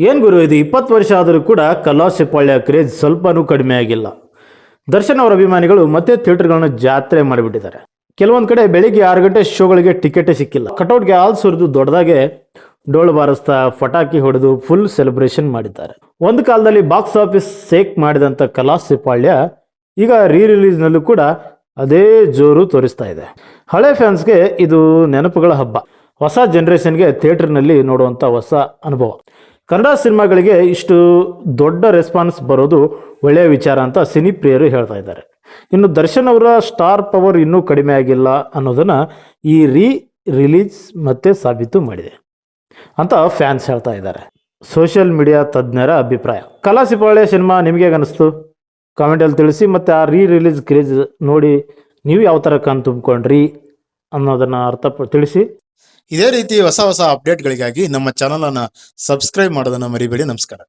ಏನು ಗುರು ಇದು 20 ವರ್ಷ ಆದರೂ ಕೂಡ ಕಲಾಸಿಪಾಳ್ಯ ಕ್ರೇಜ್ ಸ್ವಲ್ಪನೂ ಕಡಿಮೆ ಆಗಿಲ್ಲ. ದರ್ಶನ್ ಅವರ ಅಭಿಮಾನಿಗಳು ಮತ್ತೆ ಥಿಯೇಟರ್ಗಳನ್ನ ಜಾತ್ರೆ ಮಾಡಿಬಿಟ್ಟಿದ್ದಾರೆ. ಕೆಲವೊಂದು ಕಡೆ ಬೆಳಿಗ್ಗೆ 6 ಗಂಟೆ ಶೋಗಳಿಗೆ ಟಿಕೆಟೇ ಸಿಕ್ಕಿಲ್ಲ. ಕಟೌಟ್ಗೆ ಹಾಲ್ ಸುರಿದು ದೊಡ್ಡದಾಗೆ ಡೋಳು ಬಾರಿಸ್ತಾ ಪಟಾಕಿ ಹೊಡೆದು ಫುಲ್ ಸೆಲೆಬ್ರೇಷನ್ ಮಾಡಿದ್ದಾರೆ. ಒಂದು ಕಾಲದಲ್ಲಿ ಬಾಕ್ಸ್ ಆಫೀಸ್ ಸೇಕ್ ಮಾಡಿದಂಥ ಕಲಾಸಿಪಾಳ್ಯ ಈಗ ರಿಲೀಸ್ನಲ್ಲೂ ಕೂಡ ಅದೇ ಜೋರು ತೋರಿಸ್ತಾ ಇದೆ. ಹಳೆ ಫ್ಯಾನ್ಸ್ಗೆ ಇದು ನೆನಪುಗಳ ಹಬ್ಬ. ಹೊಸ ಜನ್ರೇಷನ್ಗೆ ಥಿಯೇಟರ್ನಲ್ಲಿ ನೋಡುವಂಥ ಹೊಸ ಅನುಭವ. ಕನ್ನಡ ಸಿನಿಮಾಗಳಿಗೆ ಇಷ್ಟು ದೊಡ್ಡ ರೆಸ್ಪಾನ್ಸ್ ಬರೋದು ಒಳ್ಳೆಯ ವಿಚಾರ ಅಂತ ಸಿನಿ ಪ್ರಿಯರು ಹೇಳ್ತಾ ಇದ್ದಾರೆ. ಇನ್ನು ದರ್ಶನ್ ಅವರ ಸ್ಟಾರ್ ಪವರ್ ಇನ್ನೂ ಕಡಿಮೆ ಆಗಿಲ್ಲ ಅನ್ನೋದನ್ನು ಈ ರಿಲೀಸ್ ಮತ್ತೆ ಸಾಬೀತು ಮಾಡಿದೆ ಅಂತ ಫ್ಯಾನ್ಸ್ ಹೇಳ್ತಾ ಇದ್ದಾರೆ. ಸೋಷಿಯಲ್ ಮೀಡಿಯಾ ತಜ್ಞರ ಅಭಿಪ್ರಾಯ. ಕಲಾಸಿಪಾಳ್ಯ ಸಿನಿಮಾ ನಿಮಗೆ ಅನಿಸ್ತು? ಕಾಮೆಂಟಲ್ಲಿ ತಿಳಿಸಿ. ಮತ್ತು ಆ ರಿಲೀಸ್ ಕ್ರೇಜ್ ನೋಡಿ ನೀವು ಯಾವ ಥರ ಕಣ್ ತುಂಬಿಕೊಂಡ್ರಿ ಅನ್ನೋದನ್ನು ತಿಳಿಸಿ. ಇದೇ ರೀತಿ ಹೊಸ ಹೊಸ ಅಪ್ಡೇಟ್ಗಳಿಗಾಗಿ ನಮ್ಮ ಚಾನಲನ್ನು ಸಬ್ಸ್ಕ್ರೈಬ್ ಮಾಡೋದನ್ನು ಮರಿಬೇಡಿ. ನಮಸ್ಕಾರ.